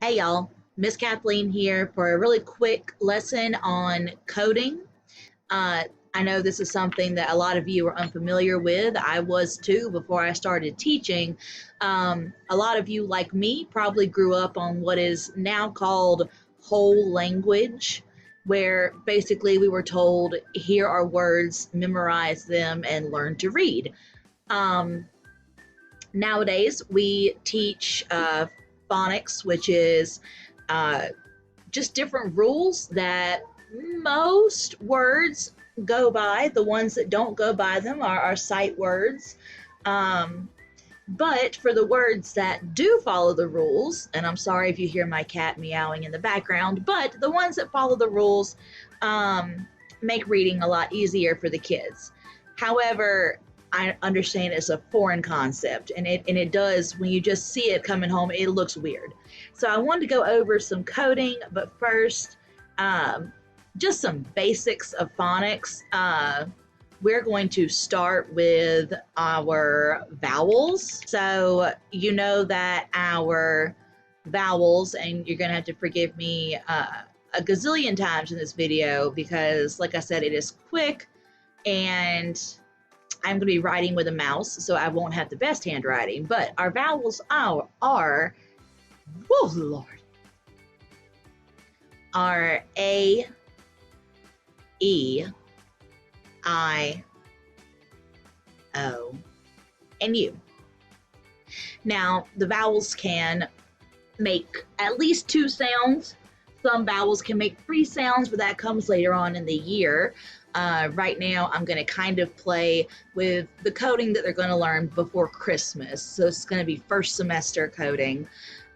Hey y'all, Miss Kathleen here for a really quick lesson on coding. Uh, I know this is something that a lot of you are unfamiliar with. I was too before I started teaching. A lot of you, like me, probably grew up on what is now called whole language, where basically we were told, here are words, memorize them, and learn to read. Nowadays, we teach phonics, which is just different rules that most words go by. The ones that don't go by them are sight words. But for the words that do follow the rules, and I'm sorry if you hear my cat meowing in the background, but the ones that follow the rules make reading a lot easier for the kids. However, I understand it's a foreign concept, and it does, when you just see it coming home, it looks weird. So I wanted to go over some coding, but first, just some basics of phonics. We're going to start with our vowels. So you know that our vowels, and you're going to have to forgive me a gazillion times in this video because, like I said, it is quick, and I'm going to be writing with a mouse, so I won't have the best handwriting. But our vowels are oh Lord, are A, E, I, O, and U. Now, the vowels can make at least 2 sounds. Some vowels can make 3 sounds, but that comes later on in the year. Right now, I'm going to kind of play with the coding that they're going to learn before Christmas. So it's going to be first semester coding.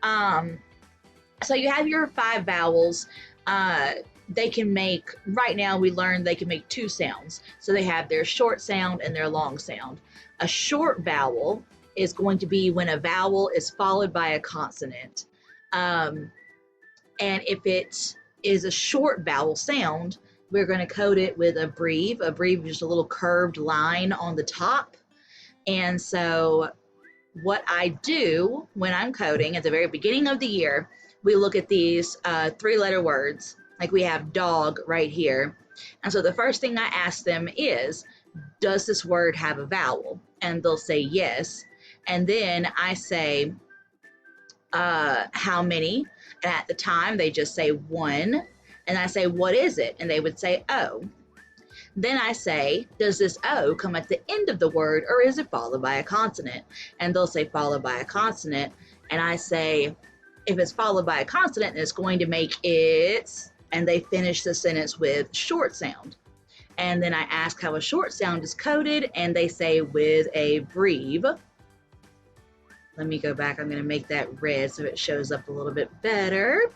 So you have your 5 vowels. They can make, right now we learned they can make 2 sounds. So they have their short sound and their long sound. A short vowel is going to be when a vowel is followed by a consonant. And if it is a short vowel sound, we're going to code it with a breve. A breve is just a little curved line on the top. And so what I do when I'm coding at the very beginning of the year, we look at these 3-letter words, like we have dog right here. And so the first thing I ask them is, does this word have a vowel? And they'll say yes. And then I say, how many? And at the time, they just say 1. And I say, what is it? And they would say, O. Then I say, does this O come at the end of the word, or is it followed by a consonant? And they'll say, followed by a consonant. And I say, if it's followed by a consonant, then it's going to make it, and they finish the sentence with short sound. And then I ask how a short sound is coded, and they say with a breve. Let me go back. I'm going to make that red so it shows up a little bit better.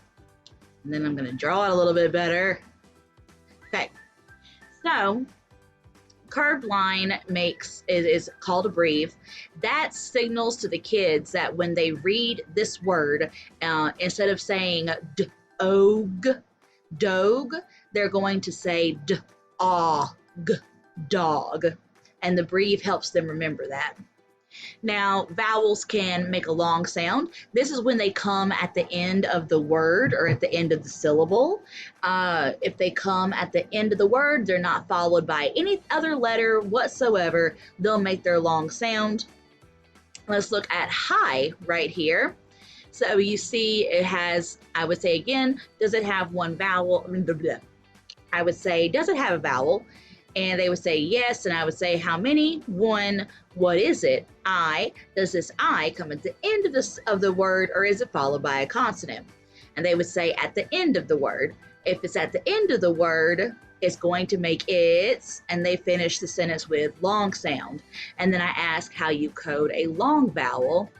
And then I'm going to draw it a little bit better. Okay, so curved line is called a breve. That signals to the kids that when they read this word, instead of saying dog, they're going to say dog. And the breve helps them remember that. Now, vowels can make a long sound. This is when they come at the end of the word or at the end of the syllable. If they come at the end of the word, they're not followed by any other letter whatsoever, they'll make their long sound. Let's look at high right here. So you see it has, I would say again, does it have one vowel? I would say, does it have a vowel? And they would say yes, and I would say how many? 1. What is it? I. Does this I come at the end of the word, or is it followed by a consonant? And they would say at the end of the word. If it's at the end of the word, it's going to make it, and they finish the sentence with long sound. And then I ask how you code a long vowel,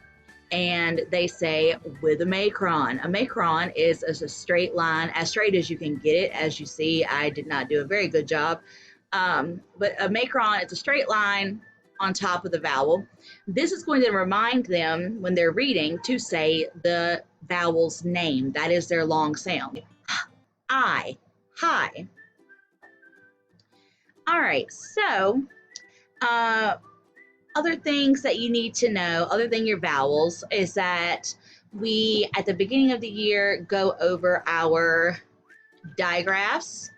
and they say with a macron. A macron is a straight line, as straight as you can get it. As you see, I did not do a very good job. But a macron, it's a straight line on top of the vowel. This is going to remind them when they're reading to say the vowel's name. That is their long sound. I, hi. All right, so other things that you need to know, other than your vowels, is that we, at the beginning of the year, go over our digraphs.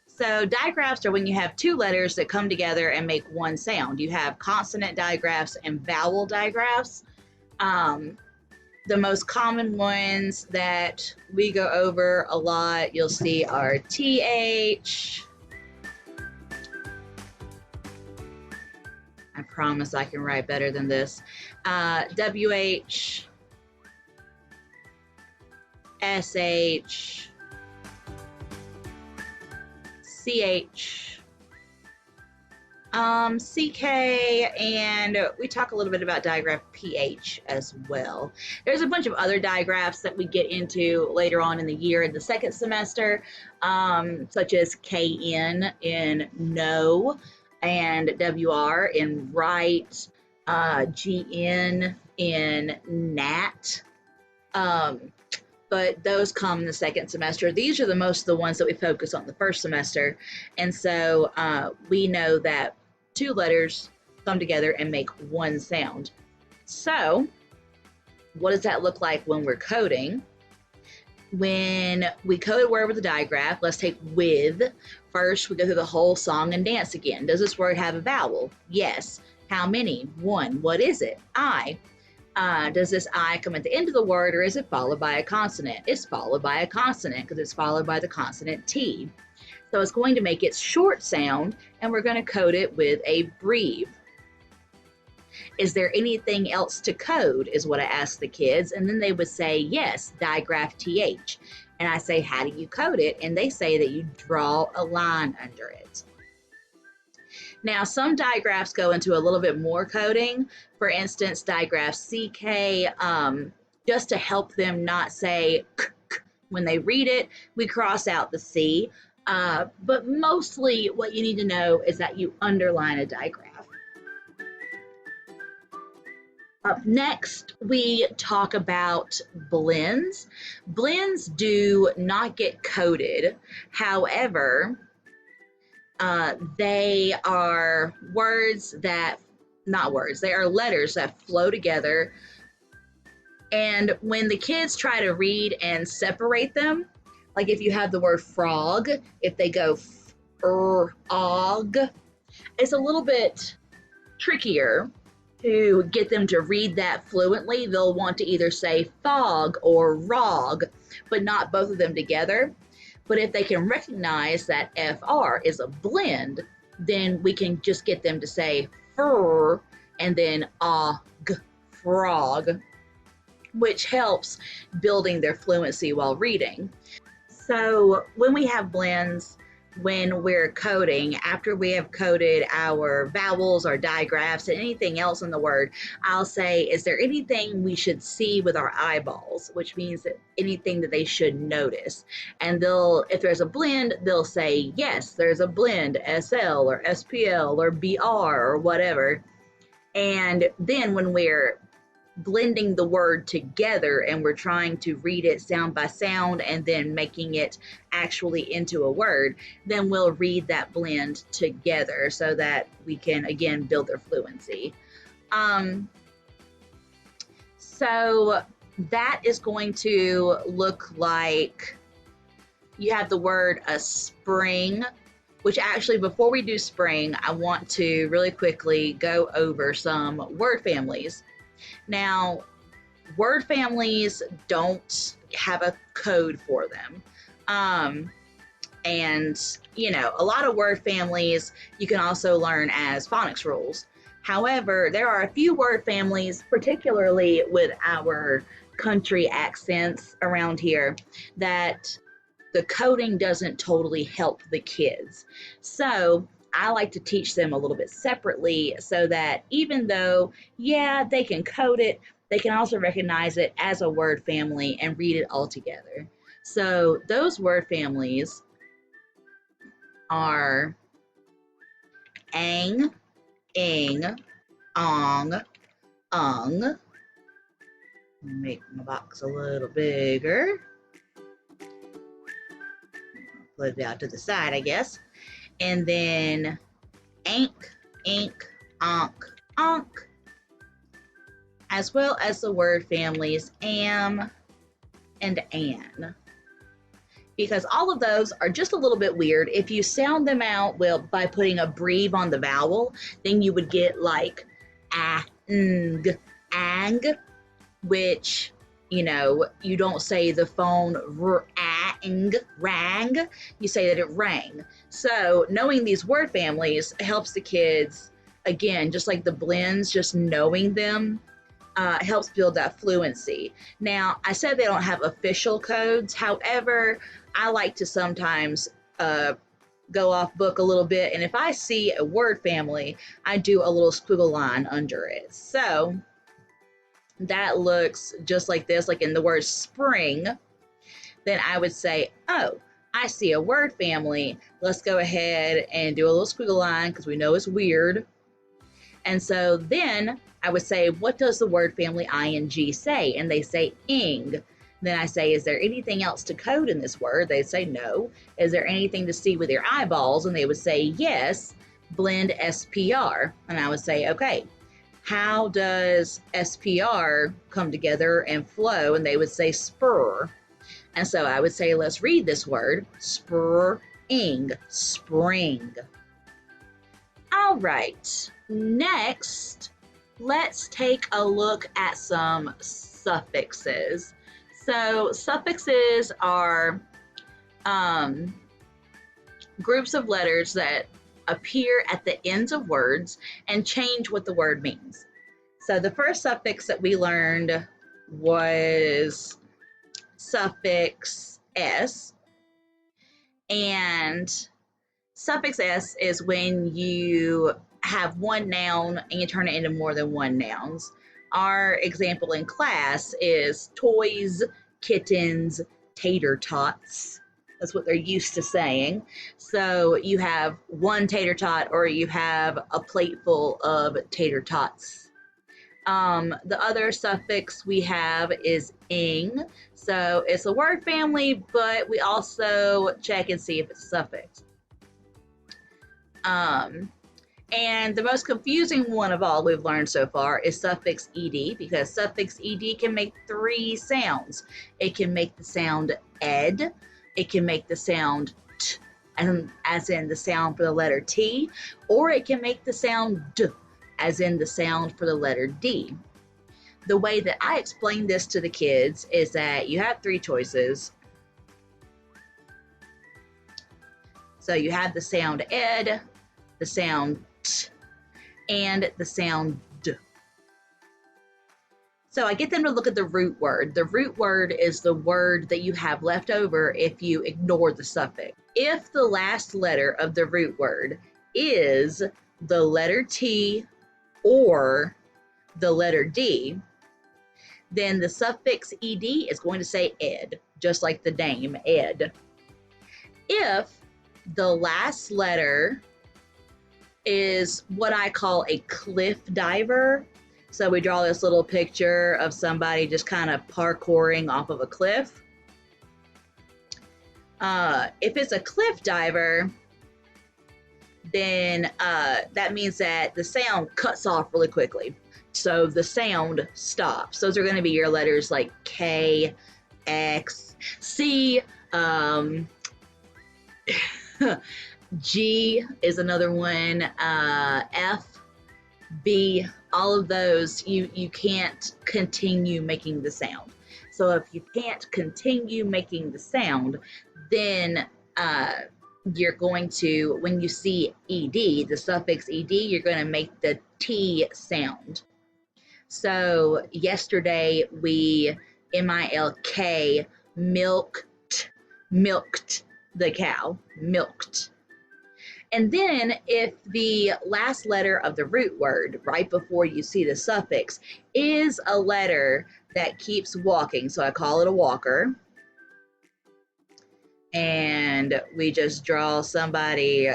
So digraphs are when you have two letters that come together and make one sound. You have consonant digraphs and vowel digraphs. The most common ones that we go over a lot, you'll see are TH. I promise I can write better than this. WH, SH, CH, CK, and we talk a little bit about digraph PH as well. There's a bunch of other digraphs that we get into later on in the year in the second semester, such as KN in no, and WR in right, GN in nat. But those come in the second semester. These are most of the ones that we focus on the first semester. And so we know that two letters come together and make one sound. So what does that look like when we're coding? When we code a word with a digraph, let's take with. First, we go through the whole song and dance again. Does this word have a vowel? Yes. How many? One. What is it? I. Does this I come at the end of the word, or is it followed by a consonant? It's followed by a consonant because it's followed by the consonant T. So it's going to make its short sound, and we're going to code it with a breve. Is there anything else to code, is what I asked the kids, and then they would say, yes, digraph TH. And I say, how do you code it? And they say that you draw a line under it. Now, some digraphs go into a little bit more coding. For instance, digraph CK, just to help them not say k, k when they read it, we cross out the C. But mostly what you need to know is that you underline a digraph. Up next, we talk about blends. Blends do not get coded. However, they are they are letters that flow together. And when the kids try to read and separate them, like if you have the word frog, if they go og, it's a little bit trickier to get them to read that fluently. They'll want to either say fog or rog, but not both of them together. But if they can recognize that FR is a blend, then we can just get them to say fur and then og, frog, which helps building their fluency while reading. So when we have blends, when we're coding, after we have coded our vowels, our digraphs, and anything else in the word, I'll say, is there anything we should see with our eyeballs? Which means that anything that they should notice. And if there's a blend, they'll say, yes, there's a blend, SL or SPL or BR or whatever. And then when we're blending the word together and we're trying to read it sound by sound and then making it actually into a word, then we'll read that blend together so that we can again build their fluency. So that is going to look like you have the word a spring, which actually before we do spring, I want to really quickly go over some word families. Now, word families don't have a code for them. And, a lot of word families you can also learn as phonics rules. However, there are a few word families, particularly with our country accents around here, that the coding doesn't totally help the kids. So I like to teach them a little bit separately so that even though, yeah, they can code it, they can also recognize it as a word family and read it all together. So those word families are ang, ing, ong, ung. Make my box a little bigger. Put it out to the side, I guess. And then ank, ink, onk, onk, as well as the word families am and an, because all of those are just a little bit weird. If you sound them out, well, by putting a breve on the vowel, then you would get like ang, ang, which, you know, you don't say the phone rang, you say that it rang. So knowing these word families helps the kids, again, just like the blends, just knowing them helps build that fluency. Now, I said they don't have official codes. However, I like to sometimes go off book a little bit. And if I see a word family, I do a little squiggle line under it. So that looks just like this, like in the word spring. Then I would say, oh, I see a word family. Let's go ahead and do a little squiggle line because we know it's weird. And so then I would say, what does the word family ing say? And they say ing. Then I say, is there anything else to code in this word? They say no. Is there anything to see with your eyeballs? And they would say yes, blend SPR. And I would say, okay, how does SPR come together and flow? And they would say spur. And so I would say, let's read this word, spring, spring. All right, next, let's take a look at some suffixes. So suffixes are groups of letters that appear at the ends of words and change what the word means. So the first suffix that we learned was suffix S, and suffix S is when you have one noun and you turn it into more than one nouns. Our example in class is toys, kittens, tater tots. That's what they're used to saying. So you have one tater tot or you have a plate full of tater tots. The other suffix we have is ing. So it's a word family, but we also check and see if it's a suffix. And the most confusing one of all we've learned so far is suffix ed, because suffix ed can make three sounds. It can make the sound ed, it can make the sound t, as in the sound for the letter T, or it can make the sound d, as in the sound for the letter D. The way that I explain this to the kids is that you have three choices. So you have the sound ed, the sound t, and the sound d. So I get them to look at the root word. The root word is the word that you have left over if you ignore the suffix. If the last letter of the root word is the letter T or the letter D, then the suffix ed is going to say ed, just like the name ed. If the last letter is what I call a cliff diver, so we draw this little picture of somebody just kind of parkouring off of a cliff. If it's a cliff diver, then that means that the sound cuts off really quickly. So the sound stops. Those are going to be your letters like K, X, C, G is another one, F, B, all of those, you can't continue making the sound. So if you can't continue making the sound, then you're going to, when you see ed, the suffix ed, you're going to make the T sound. So yesterday we, milk, milked the cow, milked. And then if the last letter of the root word right before you see the suffix is a letter that keeps walking, so I call it a walker, and we just draw somebody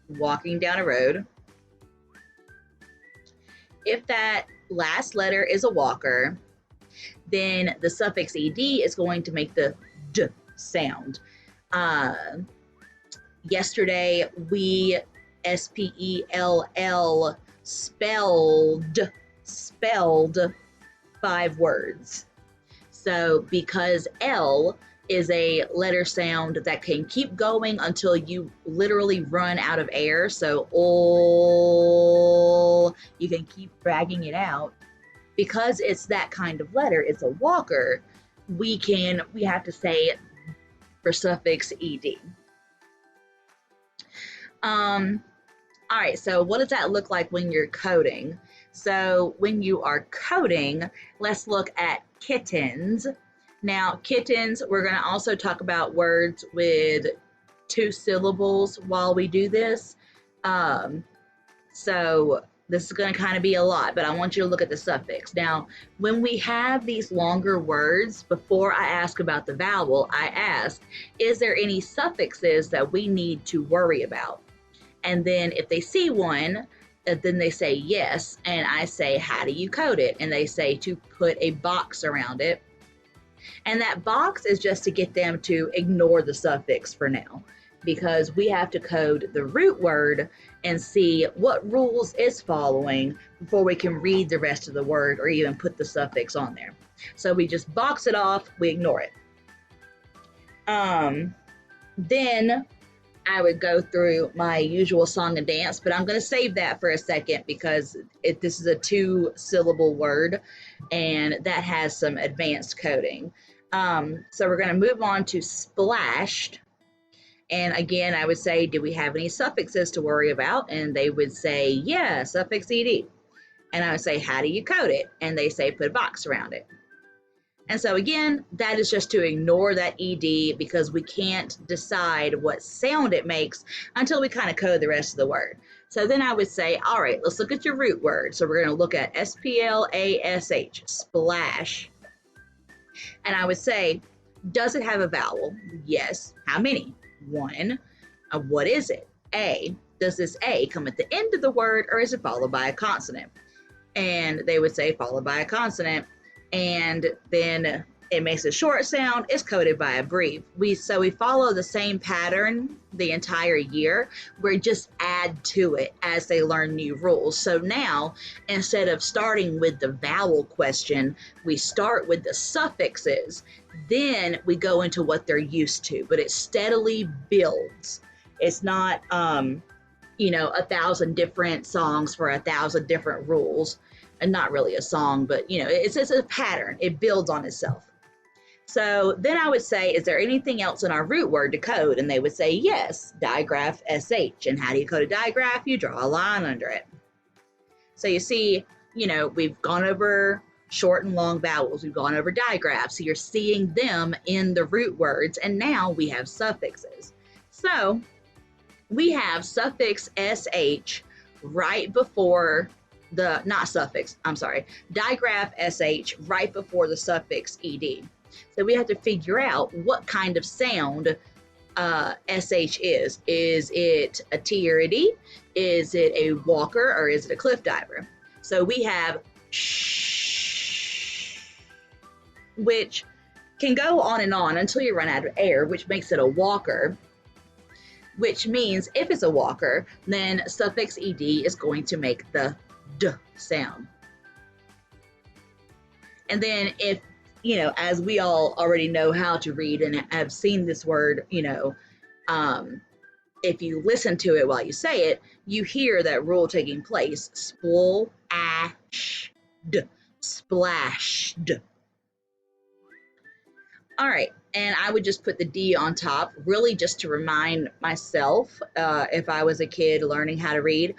walking down a road. If that last letter is a walker, then the suffix ed is going to make the d sound. Yesterday we S-P-E-L-L, spelled 5 words. So because L is a letter sound that can keep going until you literally run out of air, so oh, you can keep dragging it out. Because it's that kind of letter, it's a walker, we have to say it for suffix ed. All right, so what does that look like when you're coding? So when you are coding, let's look at kittens. Now, kittens, we're going to also talk about words with 2 syllables while we do this. So this is going to kind of be a lot, but I want you to look at the suffix. Now, when we have these longer words, before I ask about the vowel, I ask, is there any suffixes that we need to worry about? And then if they see one, then they say yes, and I say, how do you code it? And they say to put a box around it. And that box is just to get them to ignore the suffix for now, because we have to code the root word and see what rules it's following before we can read the rest of the word or even put the suffix on there. So we just box it off, we ignore it. Then I would go through my usual song and dance, but I'm going to save that for a second because this is a 2-syllable word and that has some advanced coding. So we're going to move on to splashed. And again, I would say, do we have any suffixes to worry about? And they would say, yeah, suffix ed. And I would say, how do you code it? And they say, put a box around it. And so again, that is just to ignore that ed because we can't decide what sound it makes until we kind of code the rest of the word. So then I would say, all right, let's look at your root word. So we're going to look at S-P-L-A-S-H, splash. And I would say, does it have a vowel? Yes. How many? 1. What is it? A. Does this A come at the end of the word or is it followed by a consonant? And they would say followed by a consonant. And then it makes a short sound, it's coded by a brief. So we follow the same pattern the entire year. We just add to it as they learn new rules. So now, instead of starting with the vowel question, we start with the suffixes. Then we go into what they're used to, but it steadily builds. It's not, 1,000 different songs for 1,000 different rules. And not really a song, but it's a pattern. It builds on itself. So then I would say, is there anything else in our root word to code? And they would say, yes, digraph SH. And how do you code a digraph? You draw a line under it. So you see, we've gone over short and long vowels. We've gone over digraphs. So you're seeing them in the root words. And now we have suffixes. So we have suffix SH right before digraph SH right before the suffix ED. So we have to figure out what kind of sound SH is. Is it a T or a D? Is it a walker or is it a cliff diver? So we have shh, which can go on and on until you run out of air, which makes it a walker. Which means if it's a walker, then suffix ED is going to make the D sound. And then if, as we all already know how to read and have seen this word, if you listen to it while you say it, you hear that rule taking place. Splashed, splashed. All right, and I would just put the D on top, really just to remind myself if I was a kid learning how to read.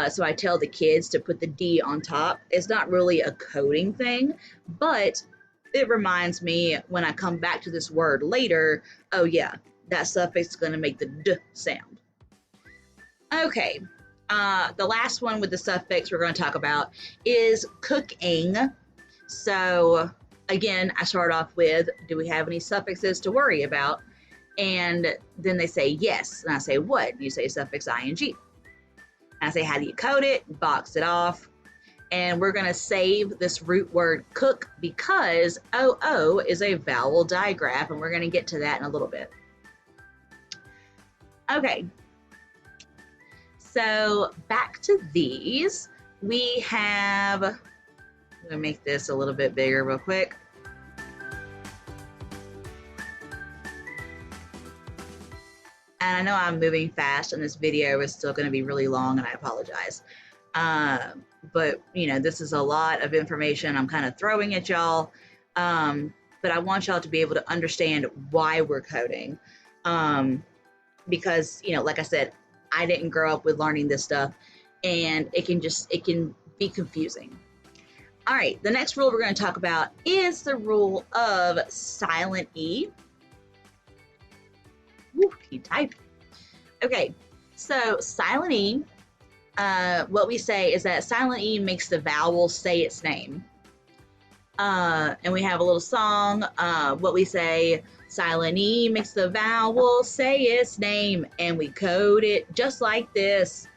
So I tell the kids to put the D on top. It's not really a coding thing, but it reminds me when I come back to this word later, oh yeah, that suffix is going to make the D sound. Okay, the last one with the suffix we're going to talk about is cooking. So again, I start off with, do we have any suffixes to worry about? And then they say yes. And I say, what? And you say suffix ing. I say, how do you code it? Box it off. And we're going to save this root word cook because OO is a vowel digraph, and we're going to get to that in a little bit. Okay. So back to these, we have, I'm gonna make this a little bit bigger real quick. And I know I'm moving fast and this video is still gonna be really long and I apologize. But you know, this is a lot of information I'm kind of throwing at y'all. But I want y'all to be able to understand why we're coding. Because, you know, like I said, I didn't grow up with learning this stuff and it can be confusing. All right, the next rule we're going to talk about is the rule of silent E. Woo, keep typing. Okay, so silent E, what we say is that silent E makes the vowel say its name. And we have a little song, what we say, silent E makes the vowel say its name, and we code it just like this.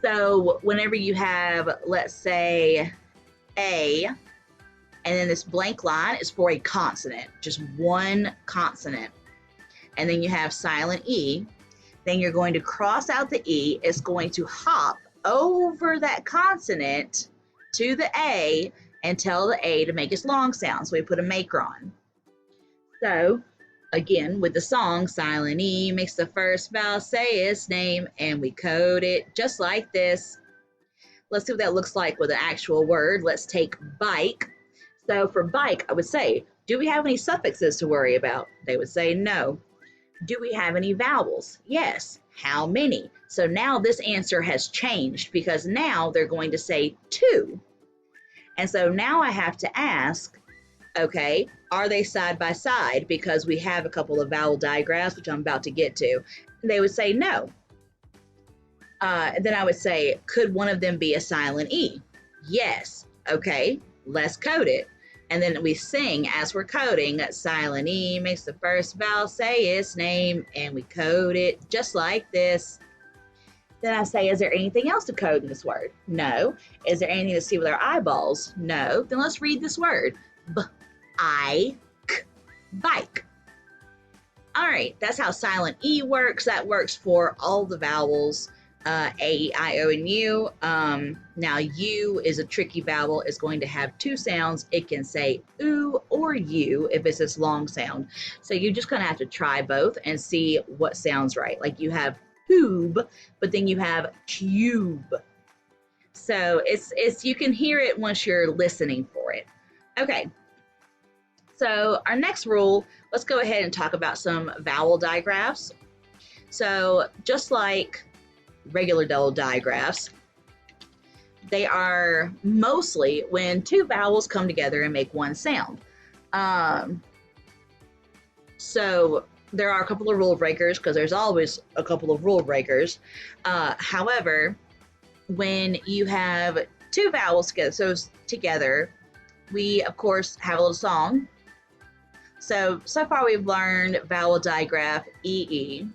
So whenever you have, let's say, A, and then this blank line is for a consonant, just one consonant. And then you have silent E, then you're going to cross out the E. It's going to hop over that consonant to the A and tell the A to make its long sound. So we put a maker on. So again, with the song, silent E makes the first vowel say its name, and we code it just like this. Let's see what that looks like with an actual word. Let's take bike. So for bike, I would say, do we have any suffixes to worry about? They would say no. Do we have any vowels? Yes. How many? So now this answer has changed because now they're going to say two. And so now I have to ask, okay, are they side by side? Because we have a couple of vowel digraphs, which I'm about to get to. And they would say no. Then I would say, could one of them be a silent E? Yes. Okay, let's code it. And then we sing as we're coding, silent E makes the first vowel say its name, and we code it just like this. Then I say, is there anything else to code in this word? No. Is there anything to see with our eyeballs? No. Then let's read this word. B-I-K, bike. All right, that's how silent E works. That works for all the vowels, A, E, I, O, and U. Now, U is a tricky vowel. It's going to have two sounds. It can say oo or U if it's this long sound. So you just kind of have to try both and see what sounds right. Like you have tube, but then you have cube. So it's you can hear it once you're listening for it. Okay. So our next rule, let's go ahead and talk about some vowel digraphs. So just like regular vowel digraphs, they are mostly when two vowels come together and make one sound. So there are a couple of rule breakers because there's always a couple of rule breakers. However, when you have two vowels together, we of course have a little song. So far we've learned vowel digraph EE.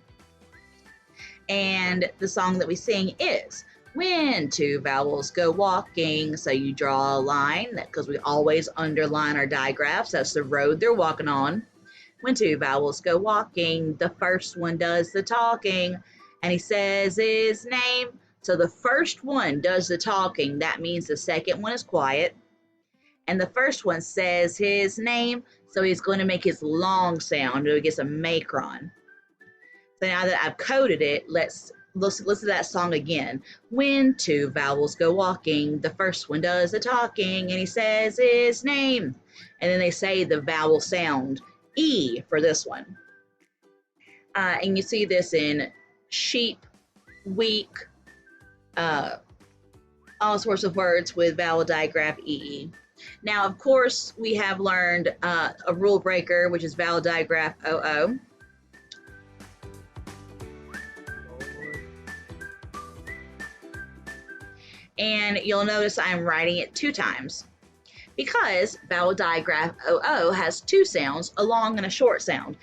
And the song that we sing is, when two vowels go walking. So you draw a line, because we always underline our digraphs. That's the road they're walking on. When two vowels go walking, the first one does the talking, and he says his name. So the first one does the talking. That means the second one is quiet. And the first one says his name, so he's going to make his long sound, or he gets a macron. So now that I've coded it, let's listen to that song again. When two vowels go walking, the first one does the talking, and he says his name. And then they say the vowel sound, E, for this one. And you see this in sheep, week, all sorts of words with vowel digraph EE. Now, of course, we have learned a rule breaker, which is vowel digraph OO. And you'll notice I'm writing it 2 times because vowel digraph OO has 2 sounds, a long and a short sound.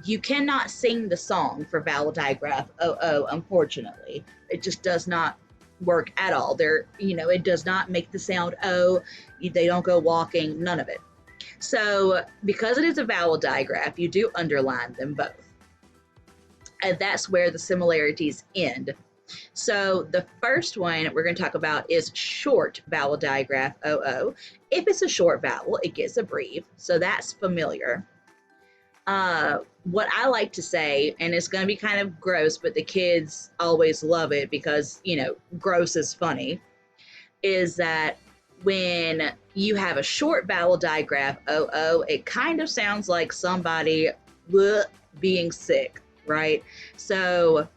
You cannot sing the song for vowel digraph OO, unfortunately. It just does not work at all. It does not make the sound O. They don't go walking, none of it. So because it is a vowel digraph, you do underline them both. And that's where the similarities end. So the first one we're going to talk about is short vowel digraph OO. If it's a short vowel, it gets a breve. So that's familiar. What I like to say, and it's going to be kind of gross, but the kids always love it because, you know, gross is funny, is that when you have a short vowel digraph OO, it kind of sounds like somebody being sick, right? So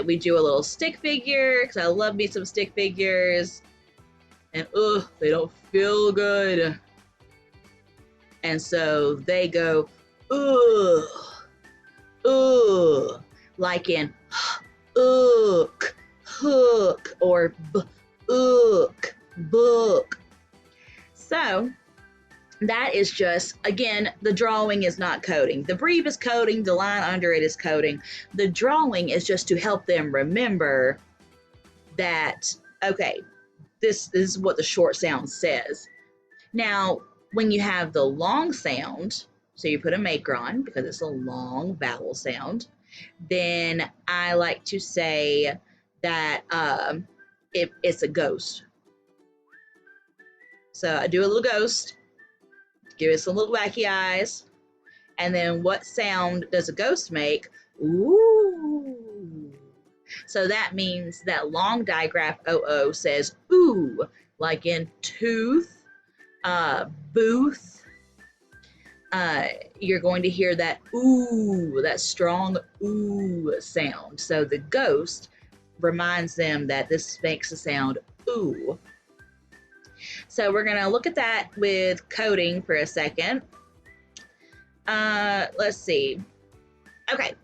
we do a little stick figure because I love me some stick figures, and they don't feel good. And so they go, ugh, ugh, like in ook, hook, or ook, book. So that is just, again, the drawing is not coding. The breve is coding, the line under it is coding. The drawing is just to help them remember that, okay, this is what the short sound says. Now, when you have the long sound, so you put a macron because it's a long vowel sound, then I like to say that it's a ghost. So I do a little ghost, give it some little wacky eyes, and then what sound does a ghost make? Ooh. So that means that long digraph OO says ooh, like in tooth, booth. You're going to hear that ooh, that strong ooh sound. So the ghost reminds them that this makes a sound ooh. So we're going to look at that with coding for a second. Let's see. Okay,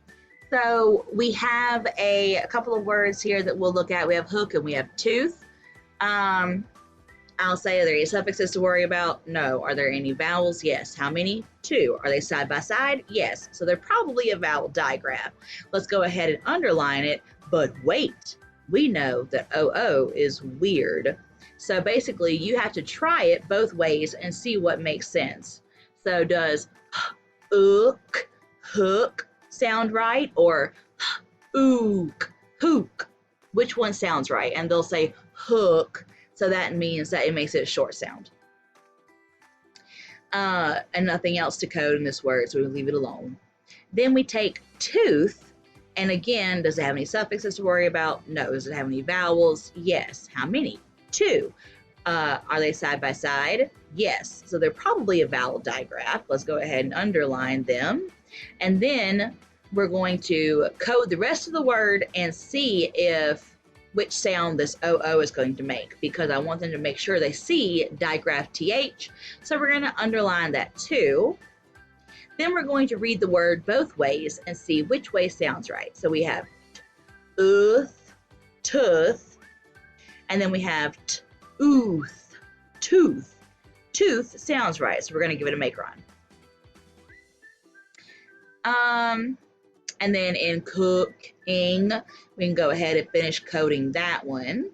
so we have a couple of words here that we'll look at. We have hook and we have tooth. I'll say, are there any suffixes to worry about? No. Are there any vowels? Yes. How many? 2. Are they side by side? Yes. So they're probably a vowel digraph. Let's go ahead and underline it. But wait, we know that OO is weird. So basically, you have to try it both ways and see what makes sense. So does ook, hook sound right? Or ook, hook? Which one sounds right? And they'll say hook. So that means that it makes it a short sound. And nothing else to code in this word, so we leave it alone. Then we take tooth, and again, does it have any suffixes to worry about? No. Does it have any vowels? Yes. How many? 2. Are they side by side? Yes. So they're probably a vowel digraph. Let's go ahead and underline them. And then we're going to code the rest of the word and see which sound this OO is going to make, because I want them to make sure they see digraph TH. So we're going to underline that too. Then we're going to read the word both ways and see which way sounds right. So we have ooth, tooth, and then we have ooth, tooth. Tooth sounds right, so we're going to give it a macron. And then in cooking, we can go ahead and finish coding that one.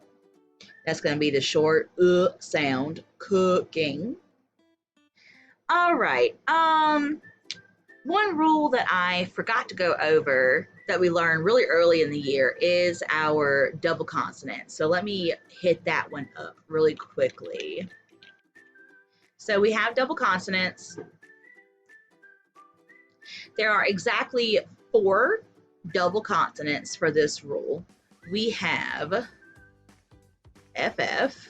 That's going to be the short sound, cooking. All right. One rule that I forgot to go over that we learned really early in the year is our double consonant. So let me hit that one up really quickly. So we have double consonants. There are exactly 4 double consonants for this rule. We have FF,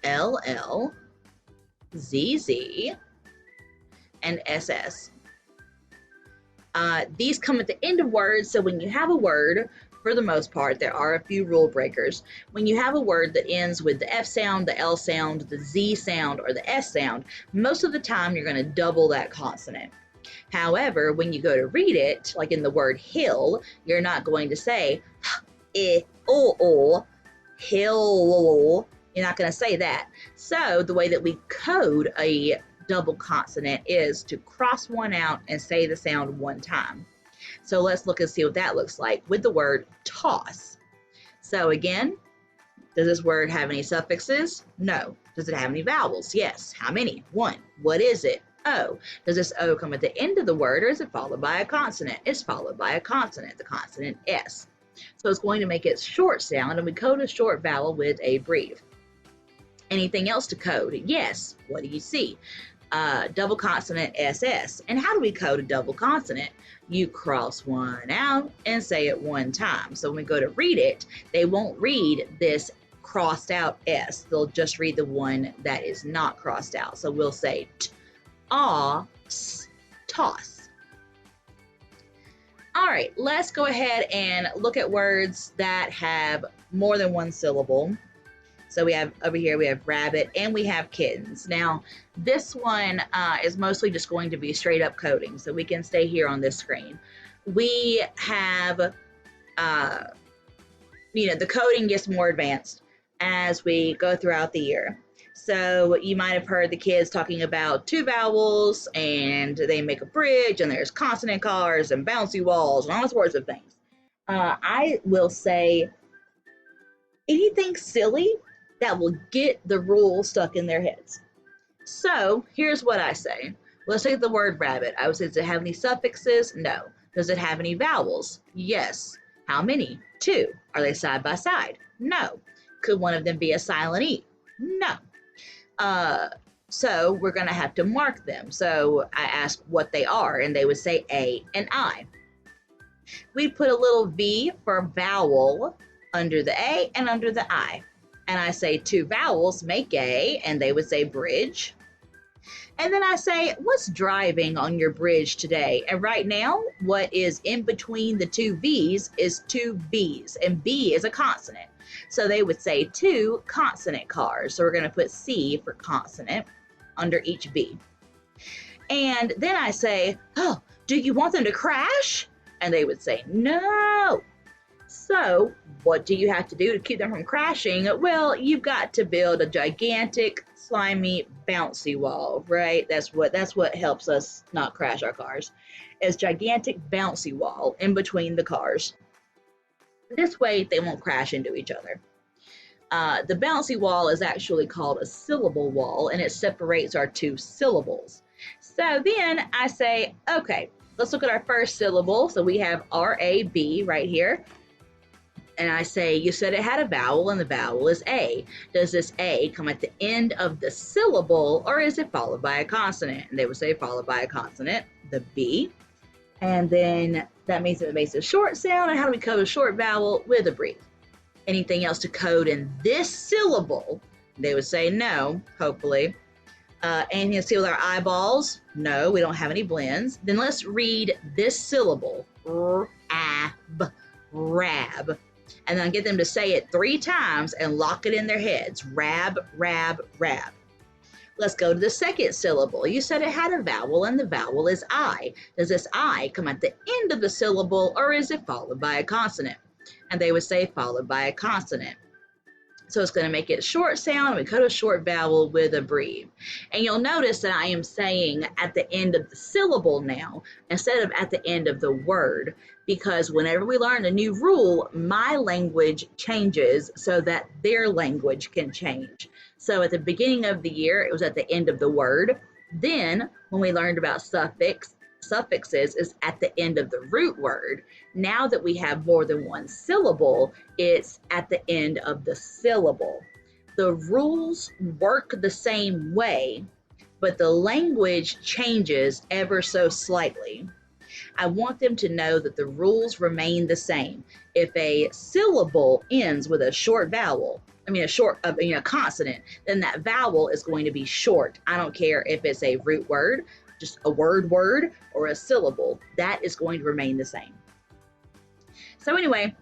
LL, ZZ, and SS. These come at the end of words, so when you have a word, for the most part, there are a few rule breakers. When you have a word that ends with the F sound, the L sound, the Z sound, or the S sound, most of the time you're going to double that consonant. However, when you go to read it, like in the word hill, you're not going to say hill. You're not going to say that. So the way that we code a double consonant is to cross one out and say the sound one time. So let's look and see what that looks like with the word toss. So again, does this word have any suffixes? No. Does it have any vowels? Yes. How many? 1. What is it? O. Does this O come at the end of the word, or is it followed by a consonant? It's followed by a consonant, the consonant S. So it's going to make it short sound, and we code a short vowel with a breve. Anything else to code? Yes. What do you see? Double consonant SS. And how do we code a double consonant? You cross one out and say it one time. So when we go to read it, they won't read this crossed out S. They'll just read the one that is not crossed out. So we'll say t, ah, s, toss. All right, let's go ahead and look at words that have more than one syllable. So we have over here, we have rabbit and we have kittens. Now, this one is mostly just going to be straight up coding. So we can stay here on this screen. We have, the coding gets more advanced as we go throughout the year. So you might have heard the kids talking about two vowels and they make a bridge and there's consonant cars and bouncy walls and all sorts of things. I will say anything silly that will get the rule stuck in their heads. So here's what I say. Let's take the word rabbit. I would say, does it have any suffixes? No. Does it have any vowels? Yes. How many? 2. Are they side by side? No. Could one of them be a silent E? No. So we're going to have to mark them. So I ask what they are, and they would say A and I. We put a little V for vowel under the A and under the I. And I say 2 vowels make A, and they would say bridge. And then I say, what's driving on your bridge today? And right now, what is in between the 2 V's is 2 B's, and B is a consonant. So they would say 2 consonant cars. So we're going to put C for consonant under each B. And then I say, oh, do you want them to crash? And they would say, no. So what do you have to do to keep them from crashing? Well, you've got to build a gigantic, slimy, bouncy wall, right? That's what helps us not crash our cars, is gigantic bouncy wall in between the cars. This way they won't crash into each other. The bouncy wall is actually called a syllable wall, and it separates our 2 syllables. So then I say, okay, let's look at our first syllable. So we have R-A-B right here. And I say, you said it had a vowel, and the vowel is A. Does this A come at the end of the syllable, or is it followed by a consonant? And they would say followed by a consonant, the B. And then that means it makes a short sound. And how do we code a short vowel? With a breve. Anything else to code in this syllable? They would say no, hopefully. Anything to see with our eyeballs? No, we don't have any blends. Then let's read this syllable, R-A-B, rab. And then get them to say it 3 times and lock it in their heads. Rab, rab, rab. Let's go to the second syllable. You said it had a vowel, and the vowel is I. Does this I come at the end of the syllable, or is it followed by a consonant? And they would say followed by a consonant. So it's going to make it short sound. We code a short vowel with a breve. And you'll notice that I am saying at the end of the syllable now, instead of at the end of the word, because whenever we learn a new rule, my language changes so that their language can change. So at the beginning of the year, it was at the end of the word. Then when we learned about suffixes is at the end of the root word. Now that we have more than one syllable, it's at the end of the syllable. The rules work the same way, but the language changes ever so slightly. I want them to know that the rules remain the same. If a syllable ends with a short vowel, a consonant, then that vowel is going to be short. I don't care if it's a root word, just a word or a syllable, that is going to remain the same. So anyway,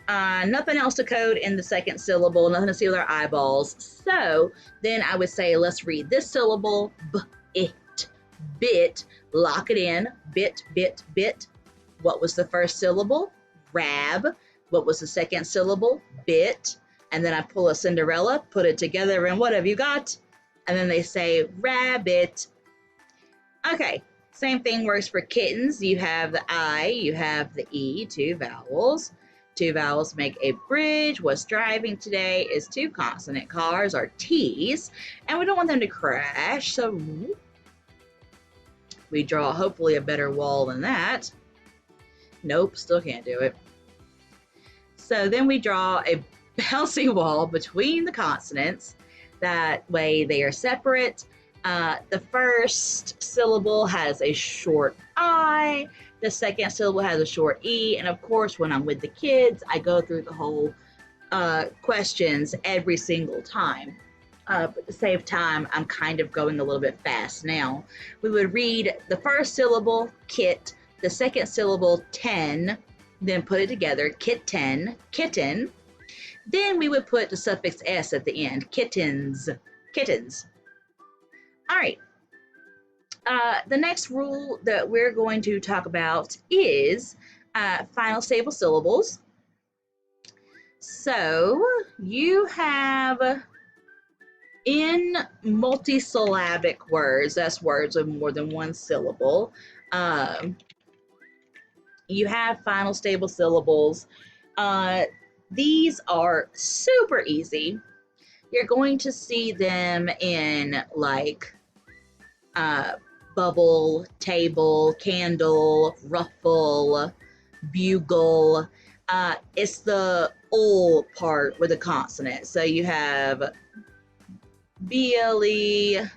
nothing else to code in the second syllable, nothing to see with our eyeballs. So then I would say, let's read this syllable, b-it, bit, lock it in, bit, bit, bit. What was the first syllable? Rab. What was the second syllable? Bit. And then I pull a Cinderella, put it together, and what have you got? And then they say rabbit. Okay, same thing works for kittens. You have the I, you have the E, 2 vowels. 2 vowels make a bridge. What's driving today is 2 consonant cars, or T's, and we don't want them to crash, so We draw hopefully a better wall than that. Nope, still can't do it. So then we draw a bouncy wall between the consonants. That way they are separate. The first syllable has a short I, the second syllable has a short E, and of course when I'm with the kids, I go through the whole questions every single time. But to save time, I'm kind of going a little bit fast now. We would read the first syllable, kit, the second syllable, ten, then put it together, kitten, kitten. Then we would put the suffix s at the end, kittens, kittens. All right. The next rule that we're going to talk about is final stable syllables. So you have in multisyllabic words, that's words with more than one syllable, you have final stable syllables. These are super easy. You're going to see them in like bubble, table, candle, ruffle, bugle. It's the ul part with a consonant. So you have BLE,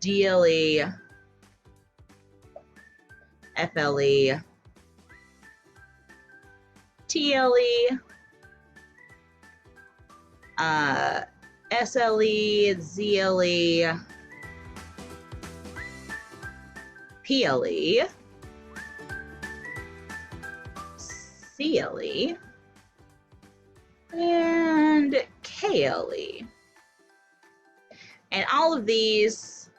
DLE, FLE, TLE, SLE, ZLE, PLE, CLE, and KLE. And all of these,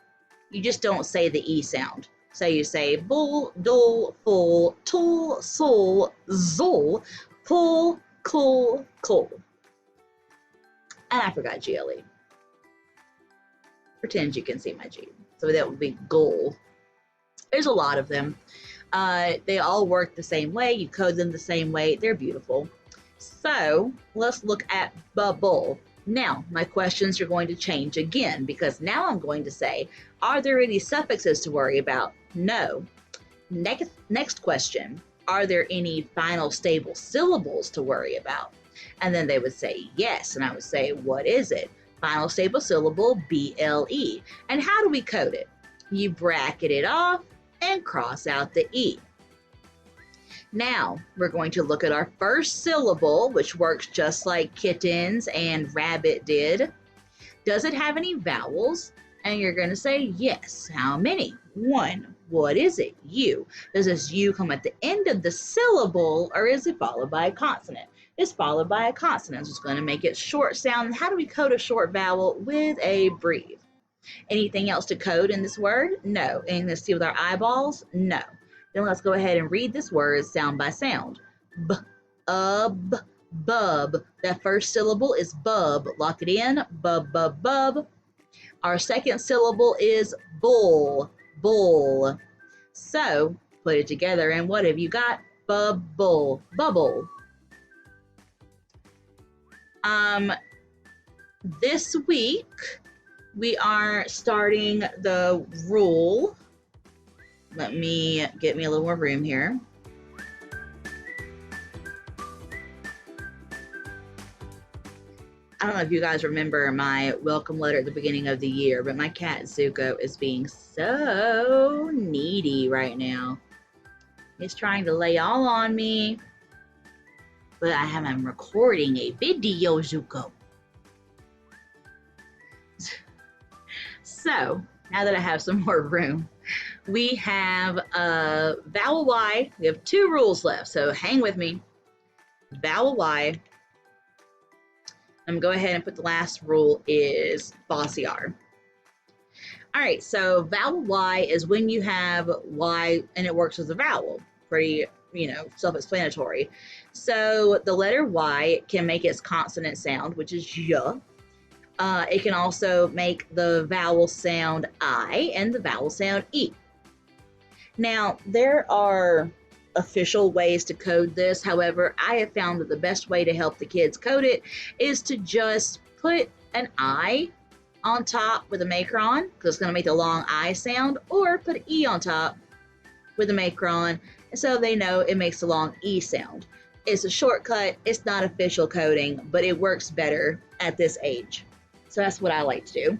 you just don't say the E sound. So you say bull, dul, full, tul, sul, zul, pull, cool, cool. And I forgot GLE. Pretend you can see my G. So that would be goal. There's a lot of them. They all work the same way. You code them the same way. They're beautiful. So let's look at bubble. Now, my questions are going to change again because now I'm going to say, are there any suffixes to worry about? No. Next question, are there any final stable syllables to worry about? And then they would say yes, and I would say, what is it? Final stable syllable, BLE. And how do we code it? You bracket it off and cross out the E. Now, we're going to look at our first syllable, which works just like kittens and rabbit did. Does it have any vowels? And you're going to say yes. How many? One. What is it? U. Does this U come at the end of the syllable, or is it followed by a consonant? It's followed by a consonant. So it's going to make it short sound. How do we code a short vowel? With a breathe. Anything else to code in this word? No. Anything to see with our eyeballs? No. Then let's go ahead and read this word sound by sound. Bub, bub. That first syllable is bub. Lock it in. Bub, bub, bub. Our second syllable is bull, bull. So put it together and what have you got? Bubble, bubble. This week we are starting the rule. Let me get me a little more room here. I don't know if you guys remember my welcome letter at the beginning of the year, but my cat Zuko is being so needy right now. He's trying to lay all on me, but I am recording a video, Zuko. So, now that I have some more room, we have vowel Y. We have two rules left, so hang with me. Vowel Y. I'm going to go ahead and put the last rule is bossy R. All right, so vowel Y is when you have Y and it works as a vowel. Pretty, self-explanatory. So the letter Y can make its consonant sound, which is Y. It can also make the vowel sound I and the vowel sound E. Now, there are official ways to code this. However, I have found that the best way to help the kids code it is to just put an I on top with a macron, because it's going to make the long I sound, or put E on top with a macron, so they know it makes the long E sound. It's a shortcut. It's not official coding, but it works better at this age. So that's what I like to do.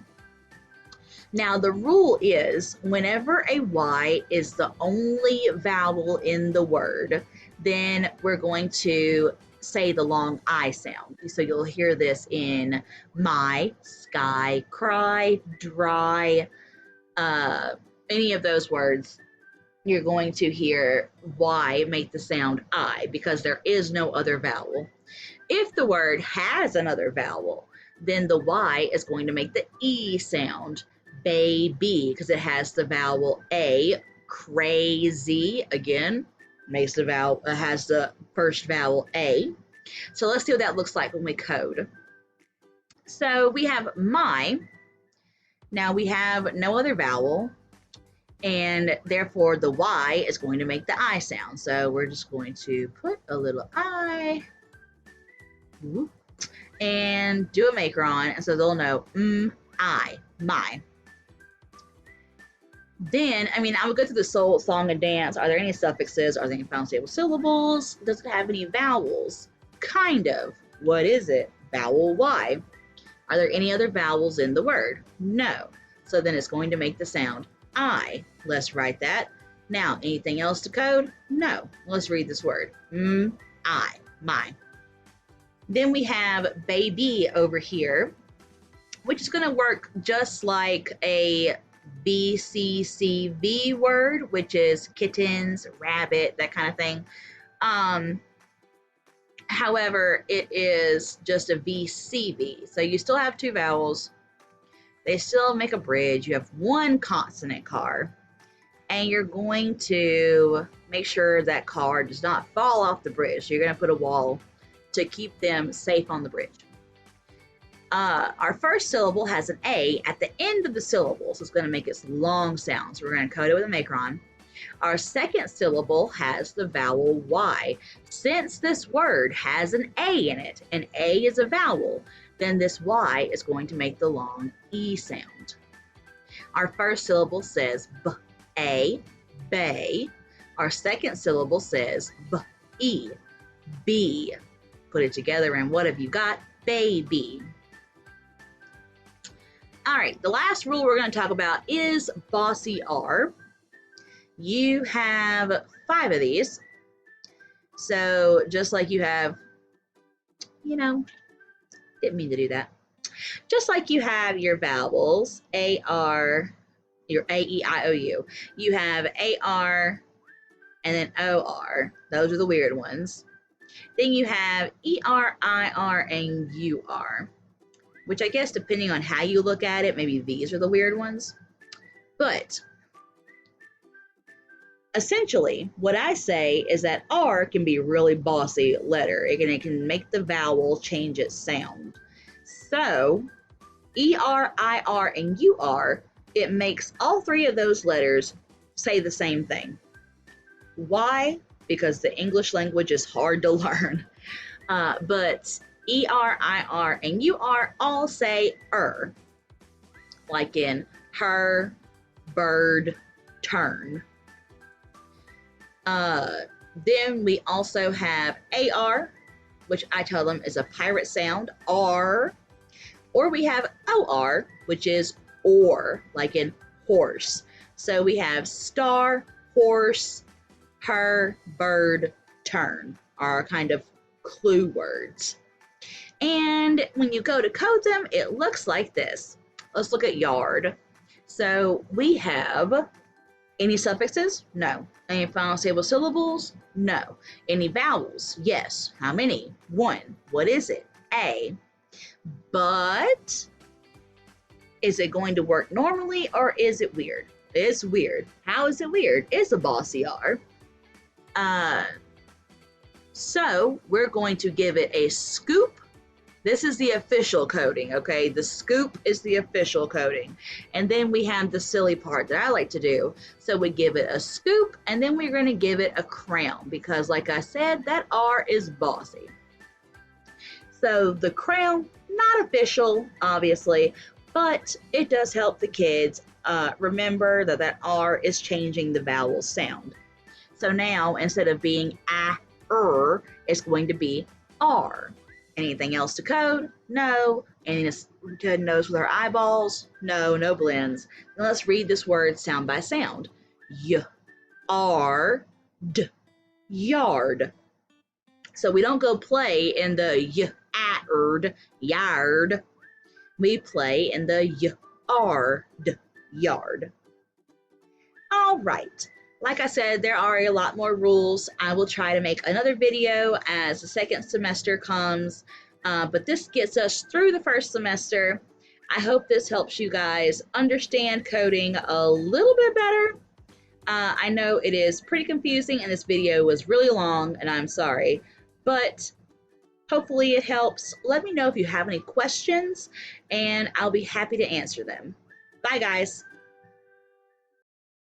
Now, the rule is whenever a Y is the only vowel in the word, then we're going to say the long I sound. So you'll hear this in my, sky, cry, dry, any of those words. You're going to hear Y make the sound I because there is no other vowel. If the word has another vowel, then the Y is going to make the E sound. Baby, because it has the vowel A. Crazy, again, makes the vowel, has the first vowel A. So let's see what that looks like when we code. So we have my. Now we have no other vowel, and therefore the Y is going to make the I sound. So we're just going to put a little I and do a macron, and so they'll know I, my. Then, I would go through the soul, song, and dance. Are there any suffixes? Are there any found stable syllables? Does it have any vowels? Kind of. What is it? Vowel Y. Are there any other vowels in the word? No. So then it's going to make the sound I. Let's write that. Now, anything else to code? No. Let's read this word. I, my. Then we have baby over here, which is going to work just like a BCCV word, which is kittens, rabbit, that kind of thing. However, it is just a VCV. So you still have two vowels. They still make a bridge. You have one consonant car, and you're going to make sure that car does not fall off the bridge. So you're going to put a wall to keep them safe on the bridge. Our first syllable has an A at the end of the syllable, so it's going to make its long sound. So we're going to code it with a macron. Our second syllable has the vowel Y. Since this word has an A in it, and A is a vowel, then this Y is going to make the long E sound. Our first syllable says B-A, bay. Our second syllable says B-E, B. Put it together, and what have you got? Baby. All right, the last rule we're going to talk about is bossy R. You have 5 of these. So just like you have, didn't mean to do that. Just like you have your vowels, A-R, your A-E-I-O-U. You have A-R and then O-R. Those are the weird ones. Then you have E-R, I-R, and U-R, which I guess depending on how you look at it, maybe these are the weird ones. But essentially, what I say is that R can be a really bossy letter. It can make the vowel change its sound. So E-R, I-R, and U-R, it makes all 3 of those letters say the same thing. Why? Because the English language is hard to learn. But E-R, I-R, and U-R all say like in her, bird, turn. Then we also have A-R, which I tell them is a pirate sound, R. Or we have O-R, which is or, like in horse. So we have star, horse, her, bird, turn are kind of clue words. And when you go to code them, it looks like this. Let's look at yard. So we have any suffixes? No. Any final stable syllables? No. Any vowels? Yes. How many? 1. What is it? A. But is it going to work normally or is it weird? It's weird. How is it weird? It's a bossy R. So we're going to give it a scoop. This is the official coding, okay? The scoop is the official coding. And then we have the silly part that I like to do. So we give it a scoop, and then we're going to give it a crown because, like I said, that R is bossy. So the crown, not official, obviously, but it does help the kids remember that that R is changing the vowel sound. So now instead of being it's going to be R. Anything else to code? No. Anything to nose with our eyeballs? No, no blends. Then let's read this word sound by sound. Y-R-D, yard. So we don't go play in the y-ard, yard. We play in the y-ard, yard. All right. Like I said, there are a lot more rules. I will try to make another video as the second semester comes, but this gets us through the first semester. I hope this helps you guys understand coding a little bit better. I know it is pretty confusing and this video was really long and I'm sorry, but hopefully it helps. Let me know if you have any questions and I'll be happy to answer them. Bye guys.